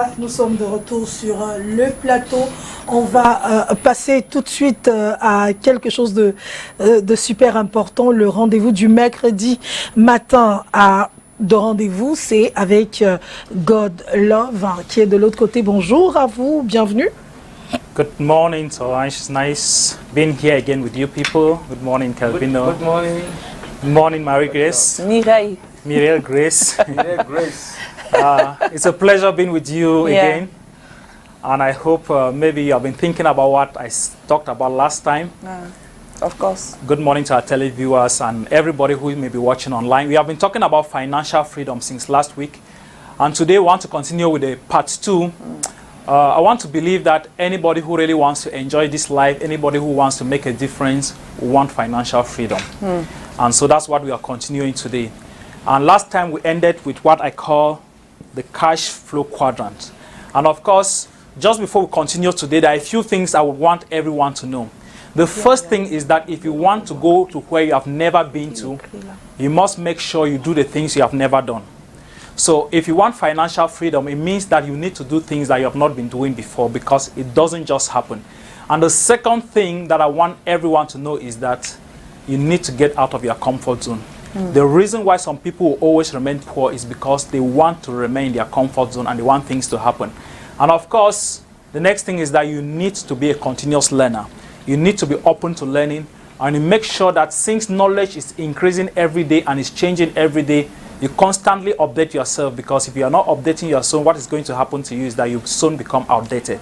Voilà, nous sommes de retour sur le plateau. On va passer tout de suite à quelque chose de super important. Le rendez-vous du mercredi matin de rendez-vous, c'est avec Godlove qui est de l'autre côté. Bonjour à vous, bienvenue. Good morning, so it's nice being here again with you people. Good morning, Calvino. Good morning. Good morning, Mary Grace. Mireille. Miriel Grace. Miriel Grace. It's a pleasure being with you again. And I hope maybe you have been thinking about what I talked about last time. Of course. Good morning to our televiewers and everybody who may be watching online. We have been talking about financial freedom since last week. And today we want to continue with the part 2. I want to believe that anybody who really wants to enjoy this life, anybody who wants to make a difference, want financial freedom. And so that's what we are continuing today. And last time we ended with what I call the cash flow quadrant. And of course, just before we continue today, there are a few things I would want everyone to know. The first thing is that if you want to go to where you have never been to, you must make sure you do the things you have never done. So if you want financial freedom, it means that you need to do things that you have not been doing before, because it doesn't just happen. And the second thing that I want everyone to know is that you need to get out of your comfort zone. The reason why some people will always remain poor is because they want to remain in their comfort zone and they want things to happen. And of course, the next thing is that you need to be a continuous learner. You need to be open to learning, and you make sure that since knowledge is increasing every day and is changing every day, you constantly update yourself, because if you are not updating yourself, what is going to happen to you is that you soon become outdated.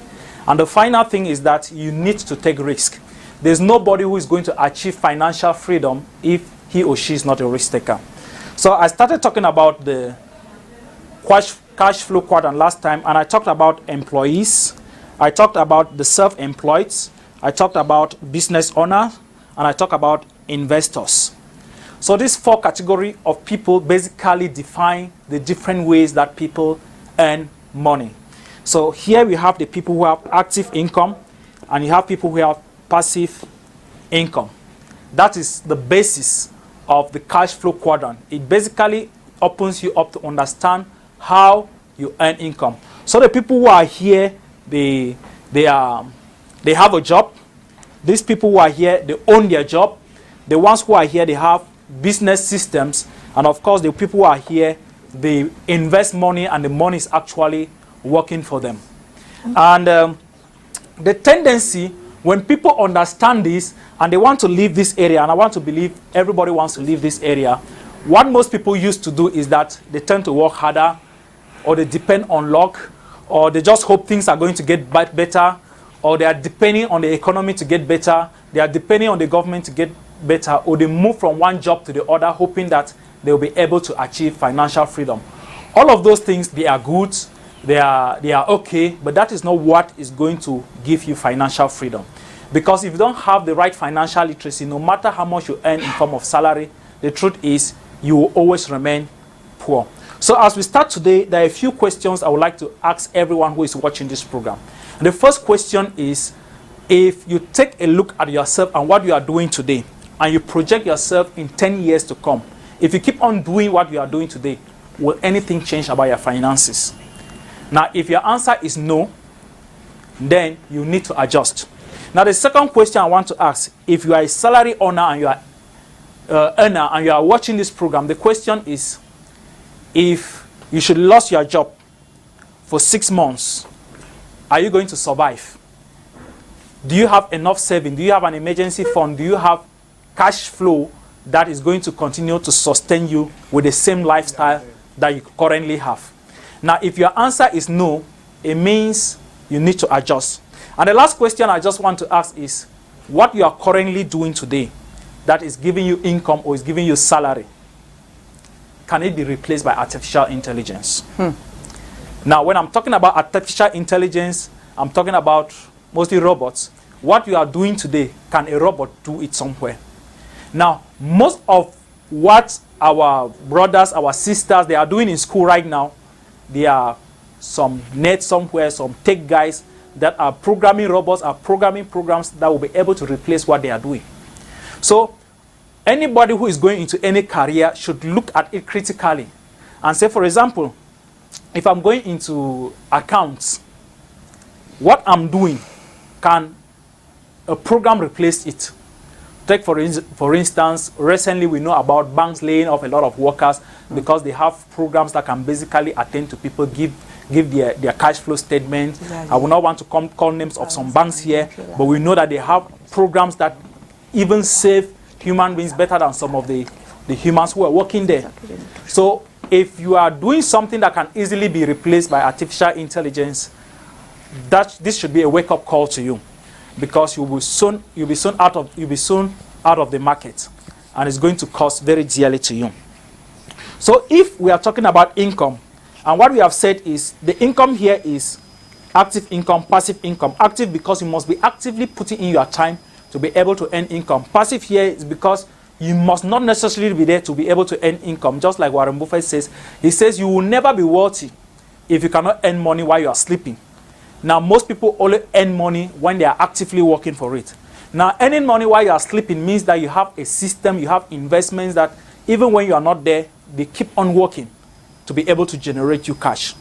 And the final thing is that you need to take risk. There's nobody who is going to achieve financial freedom if he or she is not a risk taker. So I started talking about the cash flow quadrant last time, and I talked about employees, I talked about the self-employed, I talked about business owners, and I talked about investors. So these 4 categories of people basically define the different ways that people earn money. So here we have the people who have active income, and you have people who have passive income. That is the basis of the cash flow quadrant. It basically opens you up to understand how you earn income. So the people who are here, they have a job. These people who are here, they own their job. The ones who are here, they have business systems. And of course, the people who are here, they invest money, and the money is actually working for them. And the tendency, when people understand this and they want to leave this area, and I want to believe everybody wants to leave this area, what most people used to do is that they tend to work harder, or they depend on luck, or they just hope things are going to get better, or they are depending on the economy to get better, they are depending on the government to get better, or they move from one job to the other hoping that they will be able to achieve financial freedom. All of those things, they are good, they are okay, but that is not what is going to give you financial freedom. Because if you don't have the right financial literacy, no matter how much you earn in form of salary, the truth is you will always remain poor. So as we start today, there are a few questions I would like to ask everyone who is watching this program. And the first question is, if you take a look at yourself and what you are doing today, and you project yourself in 10 years to come, if you keep on doing what you are doing today, will anything change about your finances? Now, if your answer is no, then you need to adjust. Now, the second question I want to ask, if you are a salary owner and you are earner and you are watching this program, the question is, if you should lose your job for 6 months, are you going to survive? Do you have enough saving? Do you have an emergency fund? Do you have cash flow that is going to continue to sustain you with the same lifestyle that you currently have? Now, if your answer is no, it means you need to adjust. And the last question I just want to ask is, what you are currently doing today that is giving you income or is giving you salary, can it be replaced by artificial intelligence? Now, when I'm talking about artificial intelligence, I'm talking about mostly robots. What you are doing today, can a robot do it somewhere? Now, most of what our brothers, our sisters, they are doing in school right now, there are some nerds somewhere, some tech guys that are programming robots, are programming programs that will be able to replace what they are doing. So anybody who is going into any career should look at it critically and say, for example, if I'm going into accounts, what I'm doing, can a program replace it? Take for instance, recently we know about banks laying off a lot of workers because they have programs that can basically attend to people, give their cash flow statement. Exactly. I will not want to call names of some banks here, but we know that they have programs that even save human beings better than some of the humans who are working there. So if you are doing something that can easily be replaced by artificial intelligence, this should be a wake-up call to you, because you'll be soon out of the market, and it's going to cost very dearly to you. So if we are talking about income, and what we have said is the income here is active income, passive income. Active because you must be actively putting in your time to be able to earn income. Passive here is because you must not necessarily be there to be able to earn income. Just like Warren Buffett says, he says you will never be wealthy if you cannot earn money while you are sleeping. Now, most people only earn money when they are actively working for it. Now, earning money while you are sleeping means that you have a system, you have investments that even when you are not there, they keep on working to be able to generate you cash.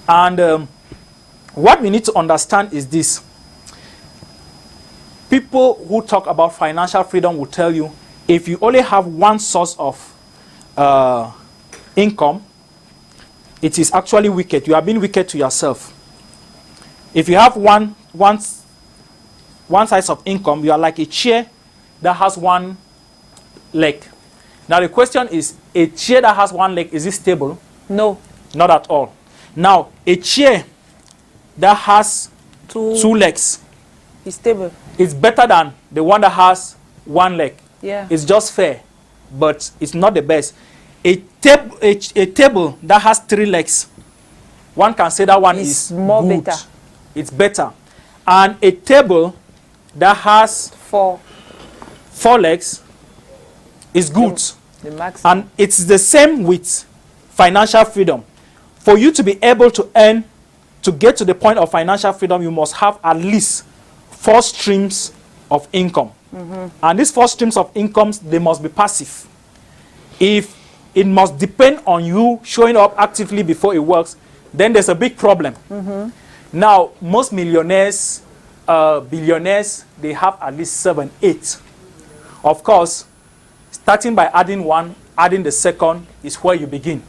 And what we need to understand is this. People who talk about financial freedom will tell you, if you only have one source of income, it is actually wicked. You are being wicked to yourself. If you have one size of income, you are like a chair that has one leg. Now the question is, a chair that has one leg, is it stable? No. Not at all. Now, a chair that has two legs is stable. It's better than the one that has one leg. Yeah. It's just fair, but it's not the best. A table that has 3 legs, one can say that one is more good. better. It's better. And a table that has 4 legs is good. The maximum. And it's the same with financial freedom. For you to be able to earn, to get to the point of financial freedom, you must have at least 4 streams of income. And these 4 streams of incomes, they must be passive. If it must depend on you showing up actively before it works, then there's a big problem. Now, most millionaires, billionaires, they have at least 7, 8. Of course, starting by adding one, adding the second is where you begin.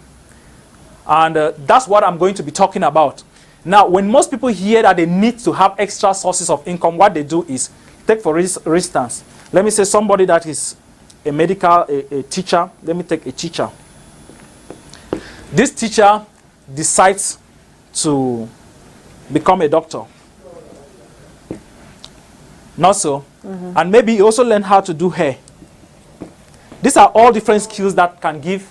And that's what I'm going to be talking about. Now, when most people hear that they need to have extra sources of income, what they do is, take for instance, let me say somebody that is a medical, a teacher. Let me take a teacher. This teacher decides to become a doctor. Not so. And maybe he also learned how to do hair. These are all different skills that can give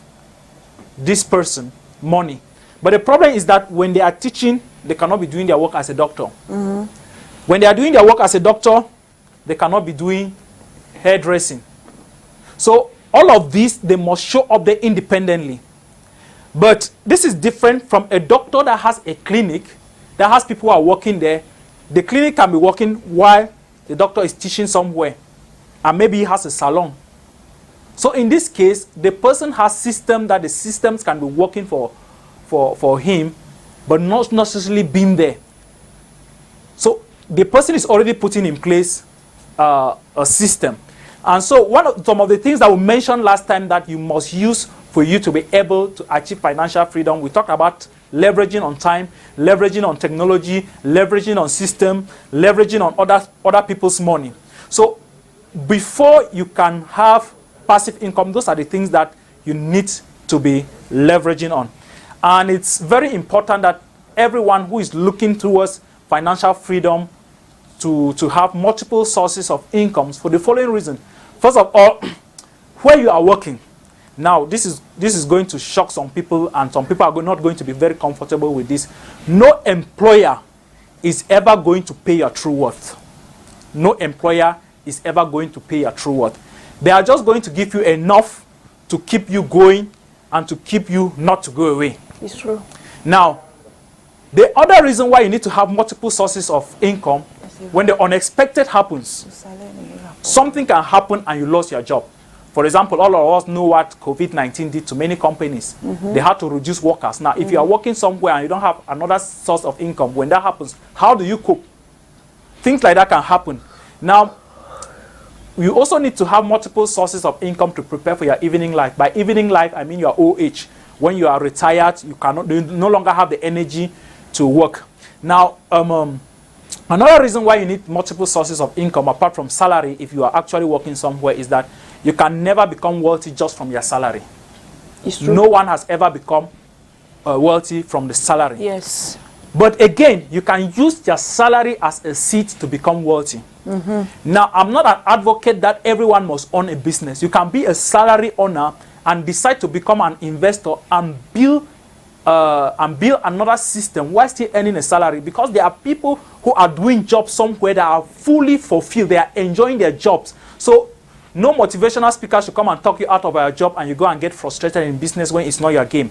this person money. But the problem is that when they are teaching, they cannot be doing their work as a doctor. When they are doing their work as a doctor, they cannot be doing hairdressing. So all of these, they must show up there independently. But this is different from a doctor that has a clinic, that has people who are working there. The clinic can be working while the doctor is teaching somewhere. And maybe he has a salon. So in this case, the person has system that the systems can be working for him, but not necessarily being there. So the person is already putting in place a system. And so some of the things that we mentioned last time that you must use for you to be able to achieve financial freedom, we talked about leveraging on time, leveraging on technology, leveraging on system, leveraging on other people's money. So before you can have passive income, those are the things that you need to be leveraging on. And it's very important that everyone who is looking towards financial freedom to have multiple sources of incomes for the following reason. First of all, where you are working. Now, this is going to shock some people, and some people are not going to be very comfortable with this. No employer is ever going to pay your true worth. No employer is ever going to pay your true worth. They are just going to give you enough to keep you going and to keep you not to go away. It's true. Now, the other reason why you need to have multiple sources of income, when the unexpected happens, something can happen and you lost your job. For example, all of us know what COVID-19 did to many companies. They had to reduce workers. Now, if you are working somewhere and you don't have another source of income, when that happens, how do you cope? Things like that can happen. Now, you also need to have multiple sources of income to prepare for your evening life. By evening life, I mean your old age. When you are retired, you no longer have the energy to work. Now, another reason why you need multiple sources of income apart from salary, if you are actually working somewhere, is that you can never become wealthy just from your salary. It's true. No one has ever become wealthy from the salary. Yes. But again, you can use your salary as a seed to become wealthy. Now, I'm not an advocate that everyone must own a business. You can be a salary owner and decide to become an investor and build another system while still earning a salary, because there are people who are doing jobs somewhere that are fully fulfilled. They are enjoying their jobs. So no motivational speaker should come and talk you out of your job and you go and get frustrated in business when it's not your game.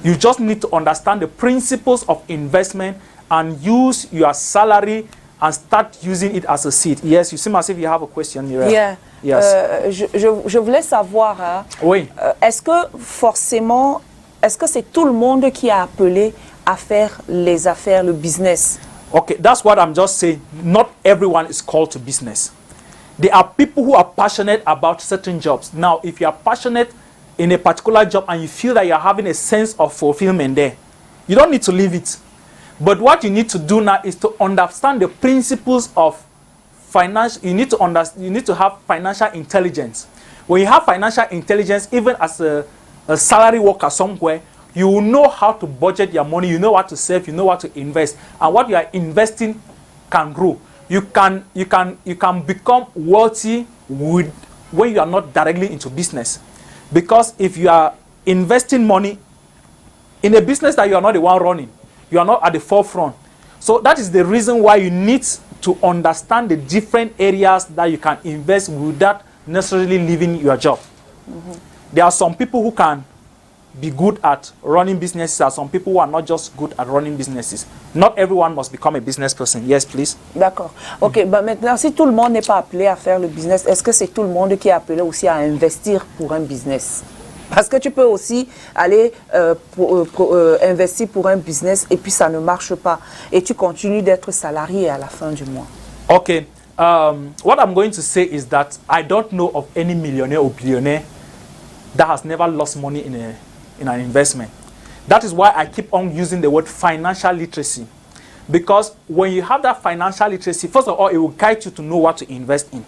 You just need to understand the principles of investment and use your salary and start using it as a seed. Yes, you seem as if you have a question, Miriam. Yeah. Yes. Je voulais savoir, hein, Oui. est-ce que forcément, est-ce que c'est tout le monde qui a appelé à faire les affaires, le business? Okay, that's what I'm just saying. Not everyone is called to business. There are people who are passionate about certain jobs. Now, if you are passionate in a particular job and you feel that you're having a sense of fulfillment there, you don't need to leave it. But what you need to do now is to understand the principles of finance. You need to have financial intelligence. When you have financial intelligence, even as a salary worker somewhere, you will know how to budget your money, you know what to save, you know what to invest, and what you are investing can grow. You can become wealthy when you are not directly into business. Because if you are investing money in a business that you are not the one running, you are not at the forefront. So that is the reason why you need to understand the different areas that you can invest without necessarily leaving your job. There are some people who can be good at running businesses, and some people who are not just good at running businesses. Not everyone must become a business person. Yes, please. D'accord. OK, ben maintenant, si tout le monde n'est pas appelé à faire le business, est-ce que c'est tout le monde qui est appelé aussi à investir pour un business? Parce que tu peux aussi aller investir pour un business et puis ça ne marche pas. Et tu continues d'être salarié à la fin du mois. Okay. What I'm going to say is that I don't know of any millionaire or billionaire that has never lost money in an investment. That is why I keep on using the word financial literacy. Because when you have that financial literacy, first of all, it will guide you to know what to invest in.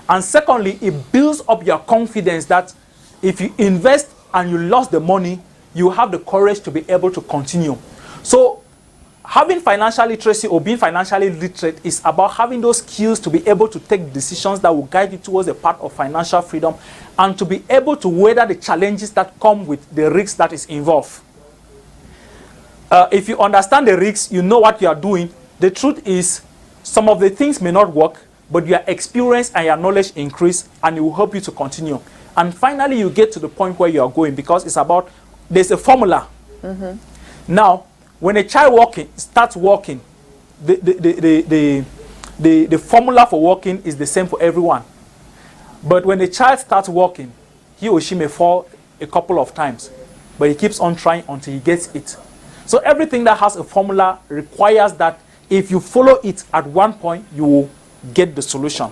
And secondly, it builds up your confidence that if you invest and you lost the money, you have the courage to be able to continue. So having financial literacy or being financially literate is about having those skills to be able to take decisions that will guide you towards a path of financial freedom and to be able to weather the challenges that come with the risks that is involved. If you understand the risks, you know what you are doing. The truth is, some of the things may not work, but your experience and your knowledge increase and it will help you to continue. And finally, you get to the point where you are going, because it's about, there's a formula. Now, when a child starts walking, the formula for walking is the same for everyone. But when a child starts walking, he or she may fall a couple of times, but he keeps on trying until he gets it. So everything that has a formula requires that if you follow it at one point, you will get the solution.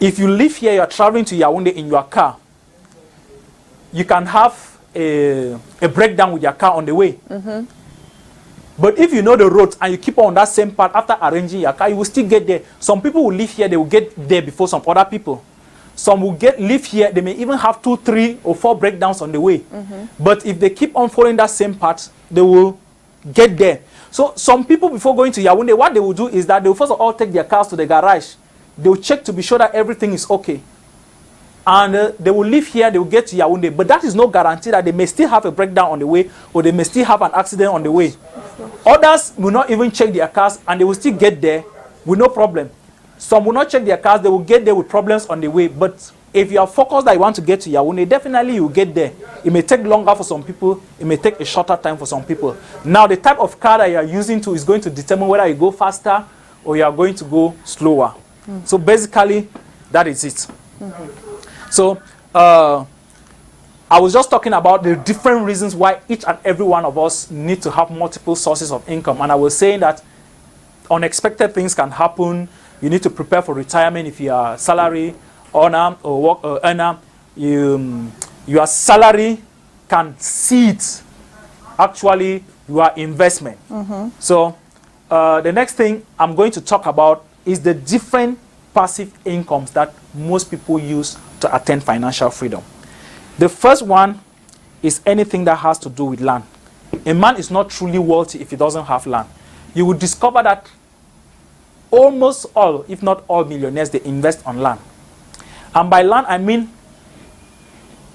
If you live here, you're traveling to Yaoundé in your car, you can have a breakdown with your car on the way. But if you know the road and you keep on that same path after arranging your car, you will still get there. Some people will live here, they will get there before some other people. Some will live here, they may even have 2, 3, or 4 breakdowns on the way. But if they keep on following that same path, they will get there. So some people, before going to Yaoundé, what they will do is that they will first of all take their cars to the garage. They will check to be sure that everything is okay. And they will live here, they will get to Yaoundé. But that is no guarantee that they may still have a breakdown on the way, or they may still have an accident on the way. Others will not even check their cars and they will still get there with no problem. Some will not check their cars, they will get there with problems on the way. But if you are focused that you want to get to Yaoundé, definitely you will get there. It may take longer for some people, it may take a shorter time for some people. Now the type of car that you are using is going to determine whether you go faster or you are going to go slower. So basically, that is it. So I was just talking about the different reasons why each and every one of us need to have multiple sources of income. And I was saying that unexpected things can happen. You need to prepare for retirement if you are salary earner or work earner. Your salary can seed actually your investment. So the next thing I'm going to talk about is the different passive incomes that most people use to attain financial freedom. The first one is anything that has to do with land. A man is not truly wealthy if he doesn't have land. You will discover that almost all, if not all millionaires, they invest on land. And by land, I mean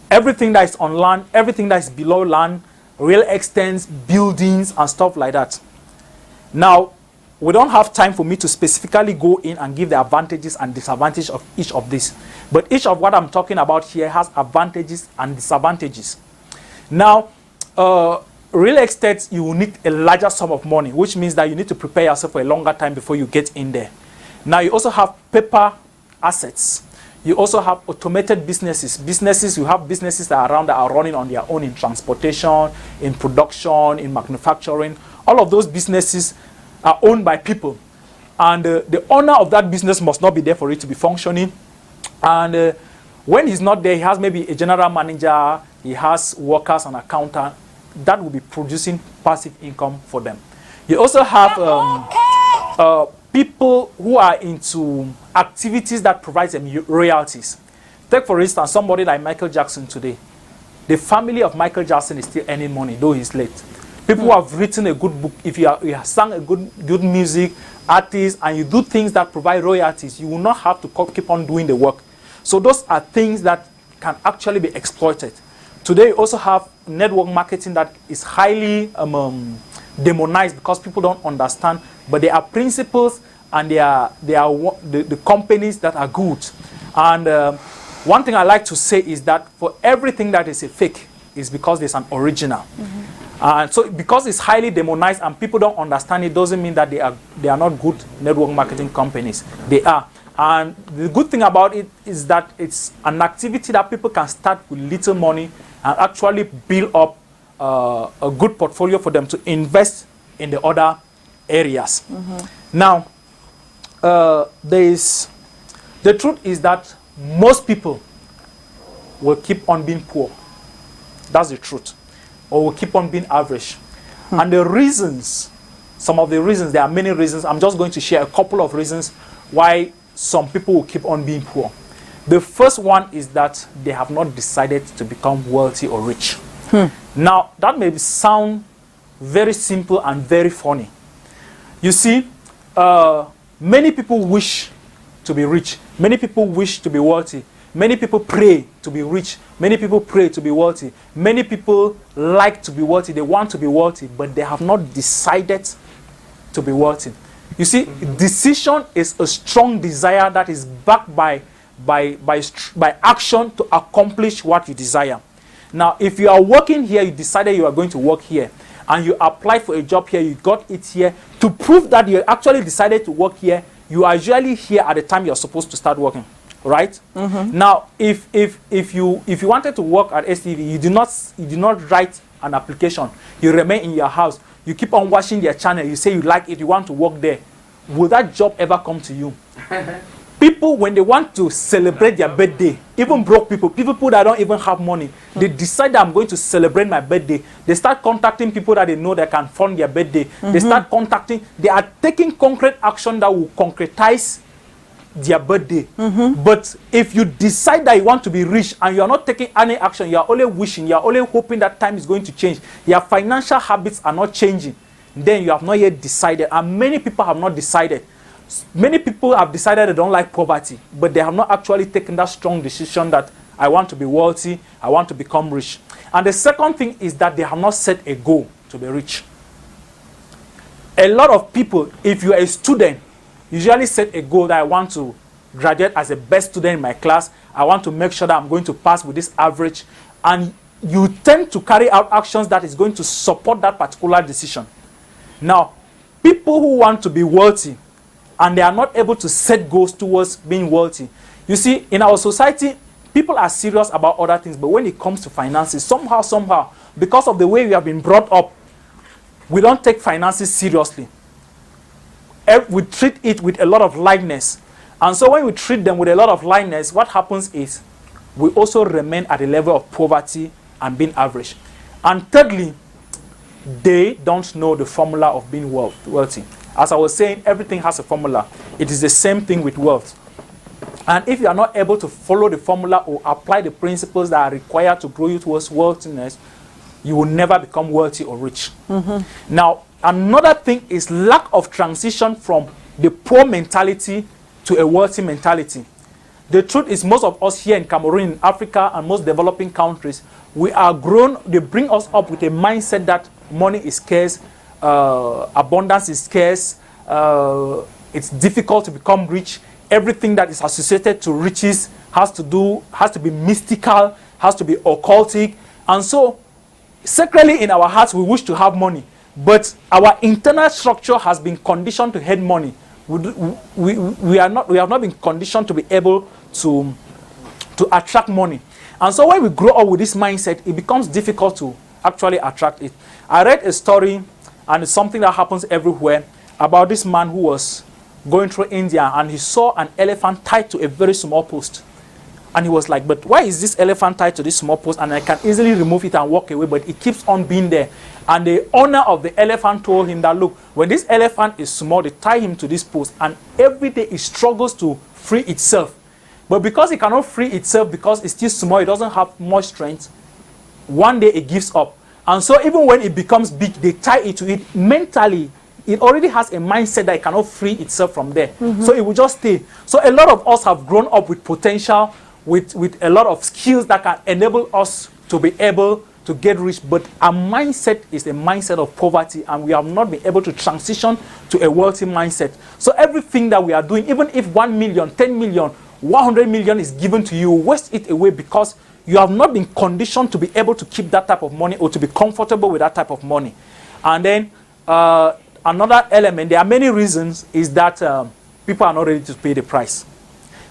everything that is on land, everything that is below land, real extents, buildings, and stuff like that. Now, we don't have time for me to specifically go in and give the advantages and disadvantages of each of these. But each of what I'm talking about here has advantages and disadvantages. Now, real estate, you will need a larger sum of money, which means that you need to prepare yourself for a longer time before you get in there. Now, you also have paper assets. You also have automated businesses. You have businesses that are around that are running on their own in transportation, in production, in manufacturing. All of those businesses are owned by people. And the owner of that business must not be there for it to be functioning. And when he's not there, he has maybe a general manager, he has workers and accountant that will be producing passive income for them. You also have people who are into activities that provide them royalties. Take, for instance, somebody like Michael Jackson today. The family of Michael Jackson is still earning money, though he's late. People who have written a good book, if you have sung a good music, artist, and you do things that provide royalties, you will not have to keep on doing the work. So those are things that can actually be exploited. Today, you also have network marketing that is highly demonized because people don't understand, but there are principles and there are the companies that are good. And one thing I like to say is that for everything that is a fake is because there's an original. So because it's highly demonized and people don't understand it, doesn't mean that they are not good network marketing companies. They are. And the good thing about it is that it's an activity that people can start with little money and actually build up a good portfolio for them to invest in the other areas. Now, the truth is that most people will keep on being poor. That's the truth. Or will keep on being average. And the reasons, some of the reasons, there are many reasons. I'm just going to share a couple of reasons why some people will keep on being poor. The first one is that they have not decided to become wealthy or rich. Now, that may sound very simple and very funny. You see, many people wish to be rich. Many people wish to be wealthy. Many people pray to be rich. Many people pray to be wealthy. Many people like to be wealthy. They want to be wealthy, but they have not decided to be wealthy. You see, decision is a strong desire that is backed by action to accomplish what you desire. Now, if you are working here, you decided you are going to work here, and you applied for a job here, you got it here, to prove that you actually decided to work here, you are usually here at the time you're supposed to start working. Right? Now, if you wanted to work at STV, you do not write an application. You remain in your house. You keep on watching their channel. You say you like it. You want to work there. Will that job ever come to you? People, when they want to celebrate their birthday, even broke people that don't even have money, they decide that I'm going to celebrate my birthday. They start contacting people that they know that can fund their birthday. They are taking concrete action that will concretize their birthday. But if you decide that you want to be rich and you are not taking any action, you are only wishing, you are only hoping that time is going to change, your financial habits are not changing, then you have not yet decided. And many people have not decided. Many people have decided they don't like poverty, but they have not actually taken that strong decision that I want to be wealthy, I want to become rich. And the second thing is that they have not set a goal to be rich. A lot of people, if you are a student, usually set a goal that I want to graduate as the best student in my class. I want to make sure that I'm going to pass with this average. And you tend to carry out actions that is going to support that particular decision. Now, people who want to be wealthy and they are not able to set goals towards being wealthy. You see, in our society, People are serious about other things, but when it comes to finances, somehow, because of the way we have been brought up, we don't take finances seriously. We treat it with a lot of lightness. And so when we treat them with a lot of lightness, what happens is we also remain at the level of poverty and being average. And thirdly, they don't know the formula of being wealthy. As I was saying, everything has a formula. It is the same thing with wealth. And if you are not able to follow the formula or apply the principles that are required to grow you towards wealthiness, you will never become wealthy or rich. Now, another thing is lack of transition from the poor mentality to a wealthy mentality. The truth is, most of us here in Cameroon, in Africa, and most developing countries, we are grown, they bring us up with a mindset that money is scarce, abundance is scarce, it's difficult to become rich. Everything that is associated to riches has to be mystical, has to be occultic. And so, secretly in our hearts, we wish to have money. But our internal structure has been conditioned to hate money. We have not been conditioned to be able to attract money. And so when we grow up with this mindset, it becomes difficult to actually attract it. I read a story, and it's something that happens everywhere, about this man who was going through India, and he saw an elephant tied to a very small post. And he was like, but why is this elephant tied to this small post? And I can easily remove it and walk away, but it keeps on being there. And the owner of the elephant told him that, look, when this elephant is small, they tie him to this post, and every day it struggles to free itself. But because it cannot free itself, because it's still small, it doesn't have much strength, one day it gives up. And so even when it becomes big, they tie it to it mentally. It already has a mindset that it cannot free itself from there. So it will just stay. So a lot of us have grown up with potential, with a lot of skills that can enable us to be able to get rich, but our mindset is a mindset of poverty, and we have not been able to transition to a wealthy mindset. So everything that we are doing, even if 1 million, 10 million, 100 million is given to you, waste it away because you have not been conditioned to be able to keep that type of money or to be comfortable with that type of money. And then another element, there are many reasons, is that people are not ready to pay the price.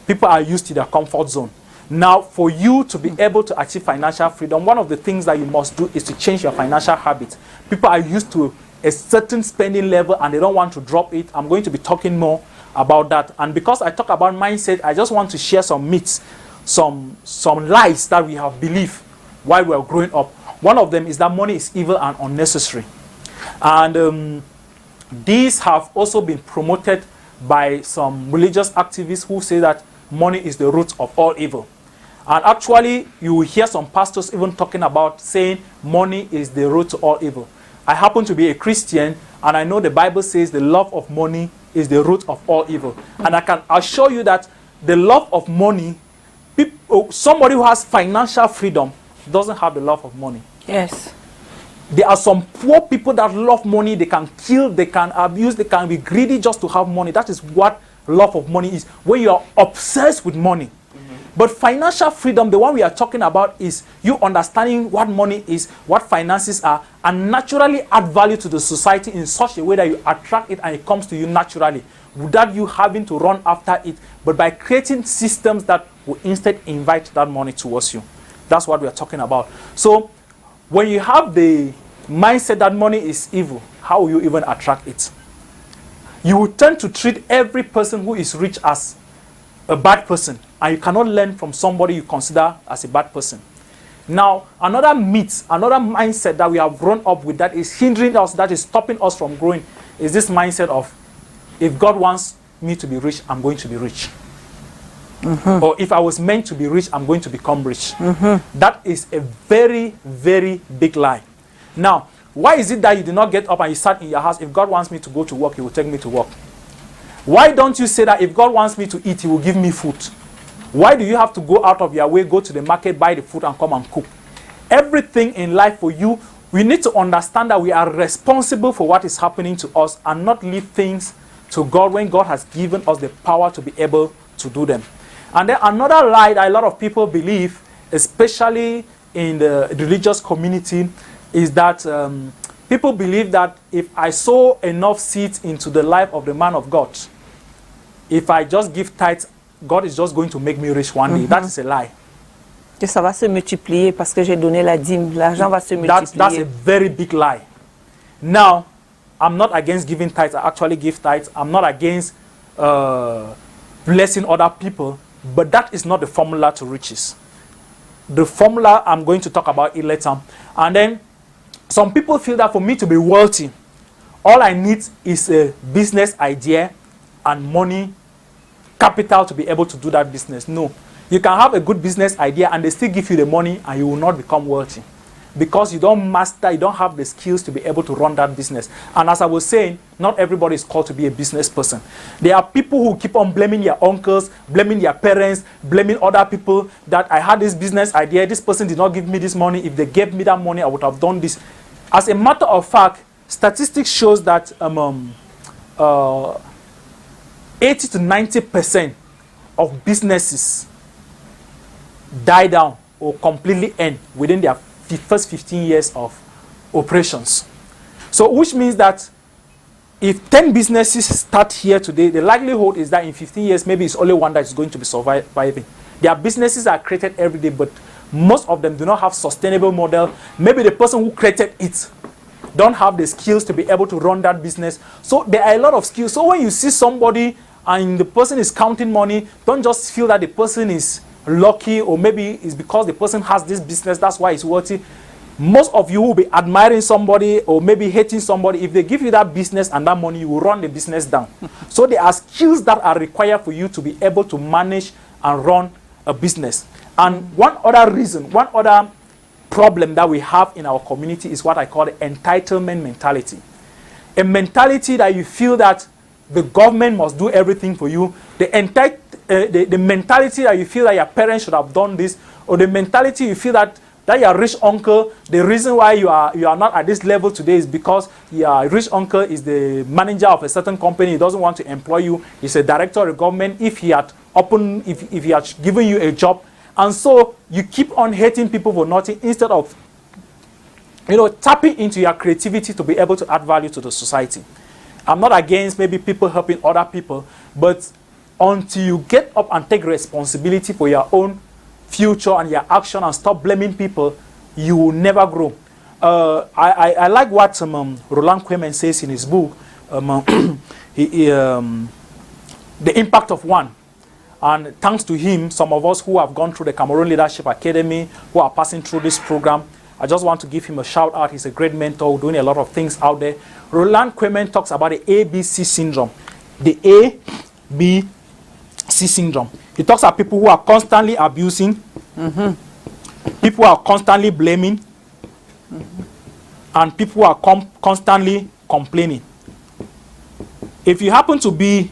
People are used to their comfort zone. Now, for you to be able to achieve financial freedom, one of the things that you must do is to change your financial habits. People are used to a certain spending level and they don't want to drop it. I'm going to be talking more about that. And because I talk about mindset, I just want to share some myths, some lies that we have believed while we are growing up. One of them is that money is evil and unnecessary. And these have also been promoted by some religious activists who say that money is the root of all evil. And actually, you will hear some pastors even talking about saying money is the root to all evil. I happen to be a Christian, and I know the Bible says the love of money is the root of all evil. And I can assure you that the love of money, somebody who has financial freedom doesn't have the love of money. Yes. There are some poor people that love money. They can kill, they can abuse, they can be greedy just to have money. That is what love of money is, when you are obsessed with money. But financial freedom, the one we are talking about, is you understanding what money is, what finances are, and naturally add value to the society in such a way that you attract it and it comes to you naturally, without you having to run after it, but by creating systems that will instead invite that money towards you. That's what we are talking about. So when you have the mindset that money is evil, how will you even attract it? You will tend to treat every person who is rich as a bad person, and you cannot learn from somebody you consider as a bad person. Now, another myth, another mindset that we have grown up with that is hindering us, that is stopping us from growing, is this mindset of, if God wants me to be rich, I'm going to be rich. Or if I was meant to be rich, I'm going to become rich. That is a very, very big lie. Now, why is it that you do not get up and you sat in your house? If God wants me to go to work, He will take me to work. Why don't you say that if God wants me to eat, He will give me food? Why do you have to go out of your way, go to the market, buy the food, and come and cook? Everything in life for you, we need to understand that we are responsible for what is happening to us and not leave things to God when God has given us the power to be able to do them. And then another lie that a lot of people believe, especially in the religious community, is that people believe that if I sow enough seeds into the life of the man of God, if I just give tithes, God is just going to make me rich one day. That is a lie. Que ça va se multiplier parce que j'ai donné la dîme. L'argent va se multiplier. That's a very big lie. Now, I'm not against giving tithes. I actually give tithes. I'm not against blessing other people. But that is not the formula to riches. The formula, I'm going to talk about it later. And then, some people feel that for me to be wealthy, all I need is a business idea and money, capital to be able to do that business. No. You can have a good business idea and they still give you the money and you will not become wealthy. Because you don't master, you don't have the skills to be able to run that business. And as I was saying, not everybody is called to be a business person. There are people who keep on blaming their uncles, blaming their parents, blaming other people that I had this business idea, this person did not give me this money. If they gave me that money, I would have done this. As a matter of fact, statistics shows that 80 to 90% of businesses die down or completely end within their first 15 years of operations. So which means that if 10 businesses start here today, the likelihood is that in 15 years, maybe it's only one that is going to be surviving. Their businesses are created every day, but most of them do not have sustainable model. Maybe the person who created it don't have the skills to be able to run that business. So there are a lot of skills. So when you see somebody and the person is counting money, don't just feel that the person is lucky or maybe it's because the person has this business, that's why it's wealthy. Most of you will be admiring somebody or maybe hating somebody. If they give you that business and that money, you will run the business down. So there are skills that are required for you to be able to manage and run a business. And one other reason, one other problem that we have in our community is what I call the entitlement mentality. A mentality that you feel that the government must do everything for you. The mentality that you feel that your parents should have done this, or the mentality you feel that your rich uncle, the reason why you are not at this level today is because your rich uncle is the manager of a certain company. He doesn't want to employ you. He's a director of the government. If he had if he had given you a job, and so you keep on hating people for nothing instead of tapping into your creativity to be able to add value to the society. I'm not against maybe people helping other people, but until you get up and take responsibility for your own future and your action and stop blaming people, you will never grow. I like what Roland Quemen says in his book, The Impact of One. And thanks to him, some of us who have gone through the Cameroon Leadership Academy, who are passing through this program, I just want to give him a shout out. He's a great mentor, doing a lot of things out there. Roland Quemen talks about the ABC syndrome. The ABC syndrome. He talks about people who are constantly abusing, people who are constantly blaming, and people who are constantly complaining. If you happen to be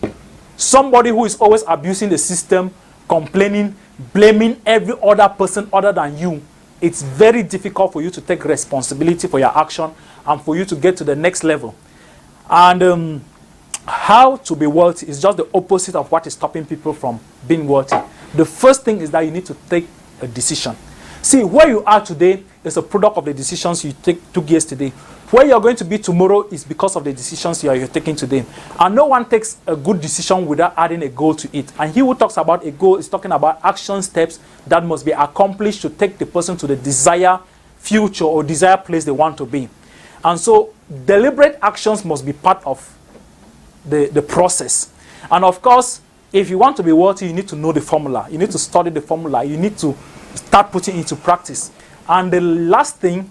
somebody who is always abusing the system, complaining, blaming every other person other than you, it's very difficult for you to take responsibility for your action and for you to get to the next level. And how to be wealthy is just the opposite of what is stopping people from being wealthy. The first thing is that you need to take a decision. See, where you are today is a product of the decisions you took yesterday. Where you're going to be tomorrow is because of the decisions you're taking today. And no one takes a good decision without adding a goal to it. And he who talks about a goal is talking about action steps that must be accomplished to take the person to the desired future or desired place they want to be. And so deliberate actions must be part of the process. And of course, if you want to be wealthy, you need to know the formula. You need to study the formula. You need to start putting it into practice. And the last thing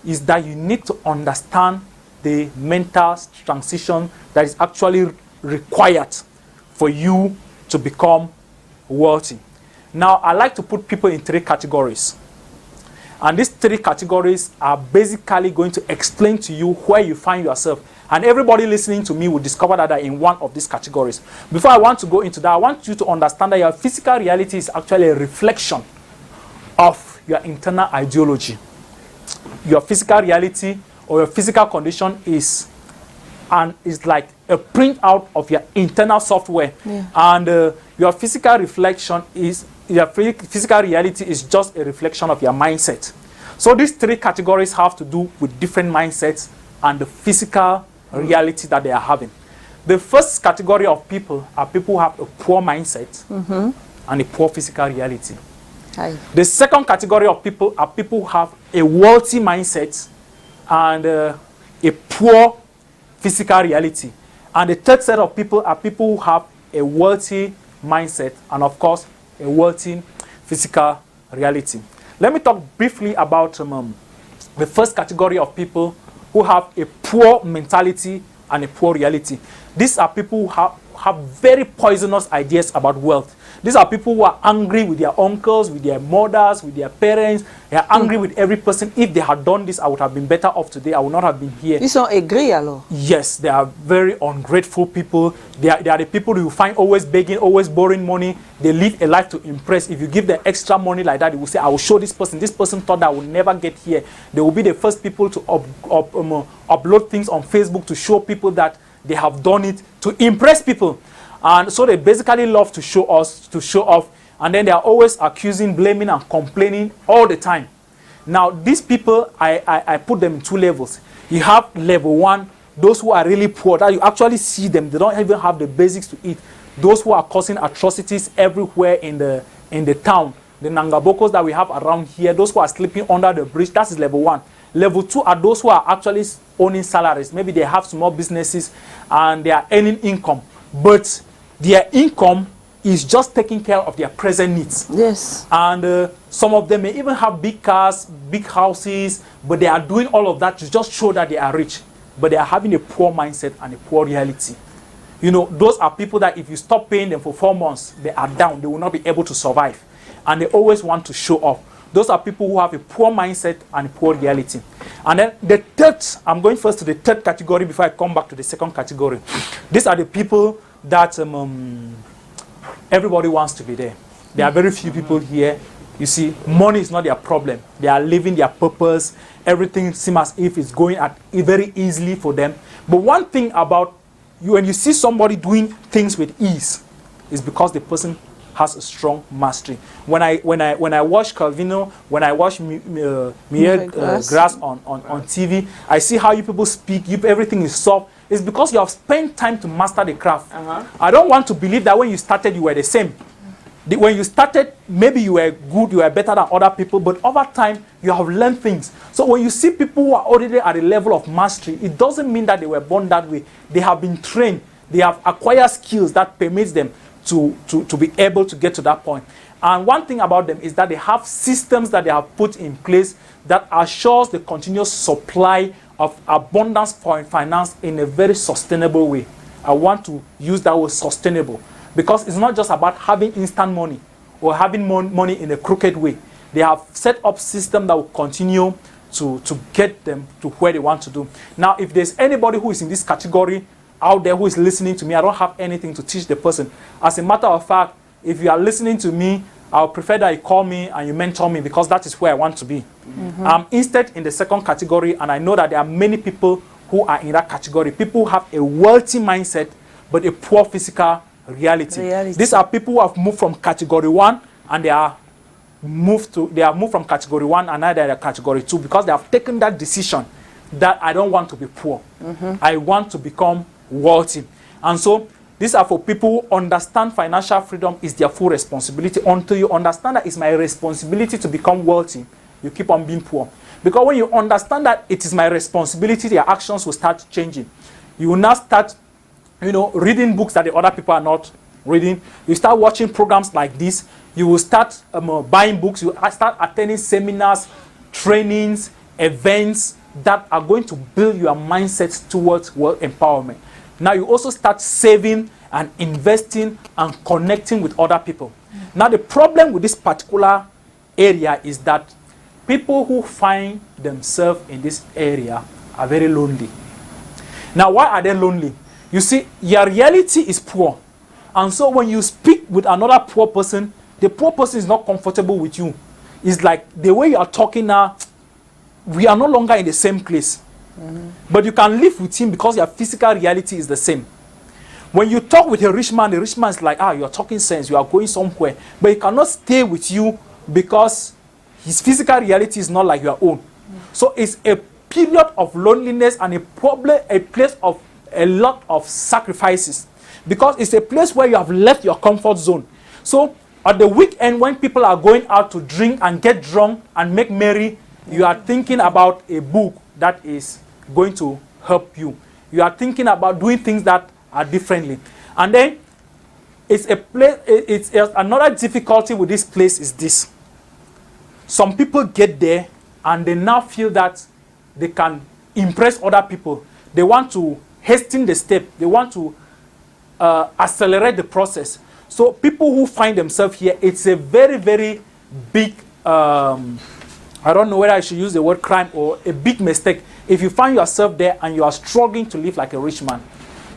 is that you need to understand the mental transition that is actually required for you to become wealthy. Now, I like to put people in 3 categories. And these 3 categories are basically going to explain to you where you find yourself. And everybody listening to me will discover that they're in one of these categories. Before I want to go into that, I want you to understand that your physical reality is actually a reflection of your internal ideology. Your physical reality or your physical condition is like a printout of your internal software. Yeah. And your physical reflection is, your physical reality is just a reflection of your mindset. So these 3 categories have to do with different mindsets and the physical reality that they are having. The first category of people are people who have a poor mindset and a poor physical reality. Aye. The second category of people are people who have a wealthy mindset and a poor physical reality. And the third set of people are people who have a wealthy mindset and, of course, a wealthy physical reality. Let me talk briefly about the first category of people who have a poor mentality and a poor reality. These are people who have very poisonous ideas about wealth. These are people who are angry with their uncles, with their mothers, with their parents. They are angry with every person. If they had done this, I would have been better off today. I would not have been here. Ils sont aigris alors. Yes, they are very ungrateful people. They are the people you find always begging, always borrowing money. They live a life to impress. If you give them extra money like that, they will say, I will show this person. This person thought that I would never get here. They will be the first people to upload things on Facebook to show people that they have done it to impress people. And so they basically love to show off, and then they are always accusing, blaming, and complaining all the time. Now, these people, I put them in two levels. You have level one, those who are really poor, that you actually see them, they don't even have the basics to eat. Those who are causing atrocities everywhere in the town. The Nangabokos that we have around here, those who are sleeping under the bridge, that is level one. Level two are those who are actually owning salaries. Maybe they have small businesses and they are earning income. But their income is just taking care of their present needs. Yes. And some of them may even have big cars, big houses, but they are doing all of that to just show that they are rich. But they are having a poor mindset and a poor reality. You know, those are people that if you stop paying them for 4 months, they are down. They will not be able to survive. And they always want to show off. Those are people who have a poor mindset and a poor reality. And then the third, I'm going first to the third category before I come back to the second category. These are the people that everybody wants to be there. There are very few people here. You see, money is not their problem. They are living their purpose. Everything seems as if it's going very easily for them. But one thing about you, when you see somebody doing things with ease, is because the person has a strong mastery. When I watch Calvino, when I watch Grass on TV, I see how you people speak. Everything is soft. It's because you have spent time to master the craft. I don't want to believe that when you started, you were the same. When you started, maybe you were good, you were better than other people, but over time, you have learned things. So when you see people who are already at a level of mastery, it doesn't mean that they were born that way. They have been trained. They have acquired skills that permits them to be able to get to that point. And one thing about them is that they have systems that they have put in place that assures the continuous supply of abundance for finance in a very sustainable way. I want to use that word sustainable because it's not just about having instant money or having money in a crooked way. They have set up systems that will continue to get them to where they want to do. Now, if there's anybody who is in this category out there who is listening to me, I don't have anything to teach the person. As a matter of fact, if you are listening to me, I would prefer that you call me and you mentor me because that is where I want to be. I'm instead in the second category, and I know that there are many people who are in that category. People who have a wealthy mindset but a poor physical reality. These are people who have moved from category 1 and they are moved from category 1 and now they are category 2 because they have taken that decision that I don't want to be poor. I want to become wealthy. And so these are for people who understand financial freedom is their full responsibility. Until you understand that it's my responsibility to become wealthy, you keep on being poor. Because when you understand that it is my responsibility, your actions will start changing. You will now start, reading books that the other people are not reading. You start watching programs like this. You will start buying books. You will start attending seminars, trainings, events that are going to build your mindset towards wealth empowerment. Now you also start saving and investing and connecting with other people. Now the problem with this particular area is that people who find themselves in this area are very lonely. Now why are they lonely? You see, your reality is poor. And so when you speak with another poor person, the poor person is not comfortable with you. It's like the way you are talking now, we are no longer in the same place. But you can live with him because your physical reality is the same. When you talk with a rich man, the rich man is like, you are talking sense, you are going somewhere. But he cannot stay with you because his physical reality is not like your own. So it's a period of loneliness and a place of a lot of sacrifices. Because it's a place where you have left your comfort zone. So At the weekend, when people are going out to drink and get drunk and make merry, you are thinking about a book that is going to help you. You are thinking about doing things that are differently. And then it's a place. It's another difficulty with this place is this. Some people get there and they now feel that they can impress other people. They want to hasten the step. They want to accelerate the process. So people who find themselves here, it's a very, very big, I don't know whether I should use the word crime or a big mistake. If you find yourself there and you are struggling to live like a rich man,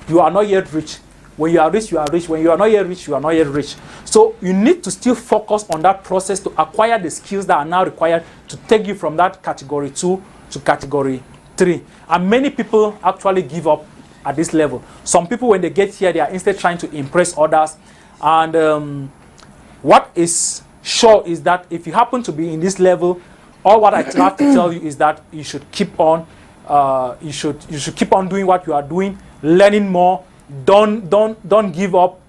you are not yet rich. When you are rich, you are rich. When you are not yet rich, you are not yet rich. So you need to still focus on that process to acquire the skills that are now required to take you from that category 2 to category 3. And many people actually give up at this level. Some people, when they get here, they are instead trying to impress others. And what is sure is that if you happen to be in this level, all what I have to tell you is that you should keep on. You should keep on doing what you are doing, learning more. Don't give up,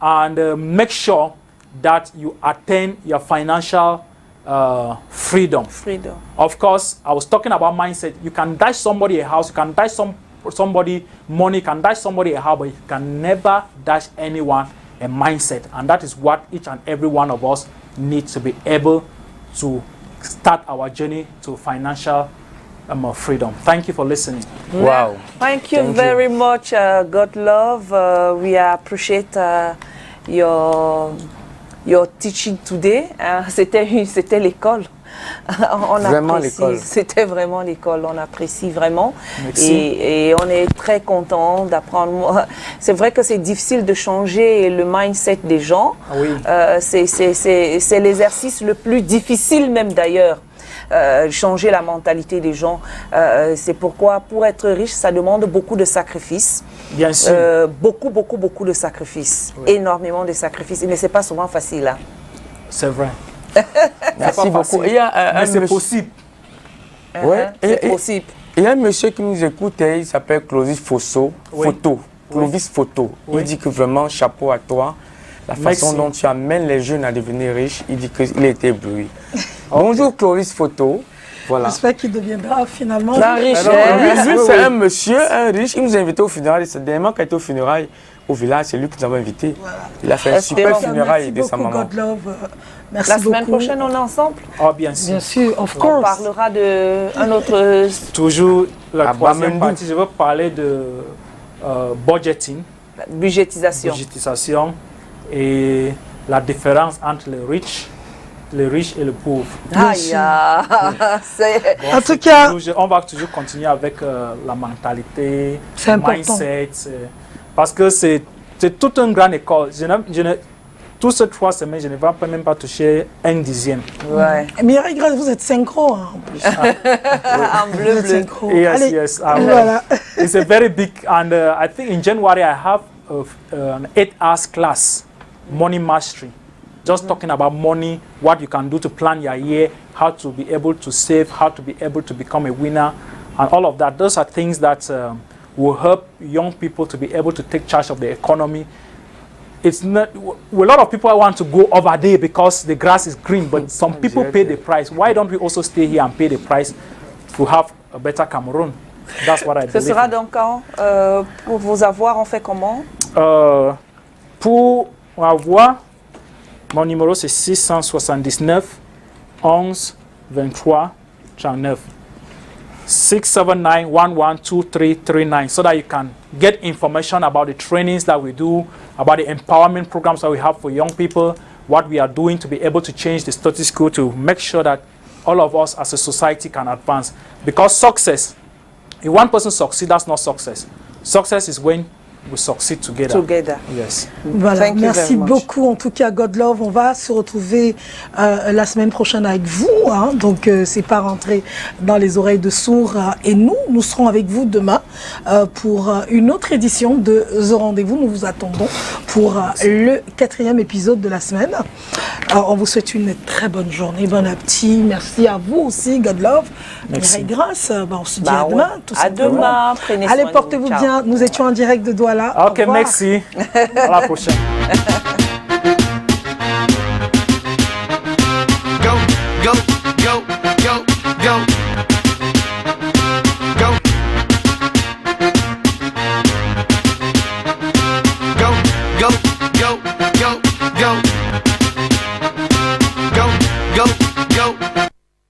and make sure that you attain your financial freedom. Of course, I was talking about mindset. You can dash somebody a house, you can dash somebody money, you can dash somebody a house, but you can never dash anyone a mindset. And that is what each and every one of us needs to be able to start our journey to financial freedom. Thank you for listening. Wow. Thank you very much, Godlove. We appreciate your teaching today. C'était l'école. C'était vraiment l'école. On apprécie vraiment. Et on est très content d'apprendre. C'est vrai que c'est difficile de changer le mindset des gens. Oui. C'est l'exercice le plus difficile même d'ailleurs. Changer la mentalité des gens. C'est pourquoi, pour être riche, ça demande beaucoup de sacrifices. Bien sûr. Beaucoup de sacrifices. Oui. Énormément de sacrifices. Mais ce n'est pas souvent facile. Hein. C'est vrai. Merci beaucoup. Mais c'est possible. Ouais. C'est possible. Il y a un monsieur qui nous écoute, il s'appelle Clovis Photo. Clovis Photo. Oui. Il dit que vraiment, chapeau à toi. La façon dont tu amènes les jeunes à devenir riches, il dit qu'il a été ébloui. Bonjour Clovis Photo. Voilà. J'espère qu'il deviendra finalement riche. Lui, c'est un monsieur, un riche. Il nous a invités au funérailles. C'est dernièrement qu'il a été au funérailles au village. C'est lui qui nous a invités. Voilà. Il a fait un super funéraille de sa maman. Merci la beaucoup. Semaine prochaine, on est ensemble. Oh, bien sûr. Bien sûr, of course. On parlera d'un autre... Toujours la troisième partie, je veux parler de budgeting. Budgétisation. Et la différence entre les riches et les pauvres. En tout cas, on va toujours continuer avec la mentalité, le mindset, parce que c'est toute une grande école. Tous ces 3 semaines, je ne vais même pas toucher 1/10. Ouais. Mireille Grace, vous êtes synchro hein, en plus. En bleu. Yes. Voilà. It's a very big, and I think in January I have an 8-hour class, money mastery. Just talking about money, what you can do to plan your year, how to be able to save, how to be able to become a winner, and all of that. Those are things that will help young people to be able to take charge of the economy. It's not, a lot of people want to go over there because the grass is green, but some people pay the price. Why don't we also stay here and pay the price to have a better Cameroon? That's what I believe. Ce sera donc quand pour vous avoir, on fait comment? Pour avoir, mon numéro c'est 679 11 23 39. 679 112339, so that you can get information about the trainings that we do, about the empowerment programs that we have for young people, what we are doing to be able to change the status quo, to make sure that all of us as a society can advance. Because success, if one person succeeds, that's not success. Success is when we succeed together. Yes. Voilà, merci beaucoup en tout cas Godlove. On va se retrouver la semaine prochaine avec vous, hein. Donc c'est pas rentré dans les oreilles de sourds. Et nous serons avec vous demain pour une autre édition de The Rendez-vous. Nous vous attendons pour le 4e épisode de la semaine. Alors, on vous souhaite une très bonne journée, bon appétit. Merci à vous aussi Godlove. Mireille Grace, on se dit à demain. À demain. Allez, portez-vous bien. Nous étions en direct de Douala. Ok, merci. À la prochaine.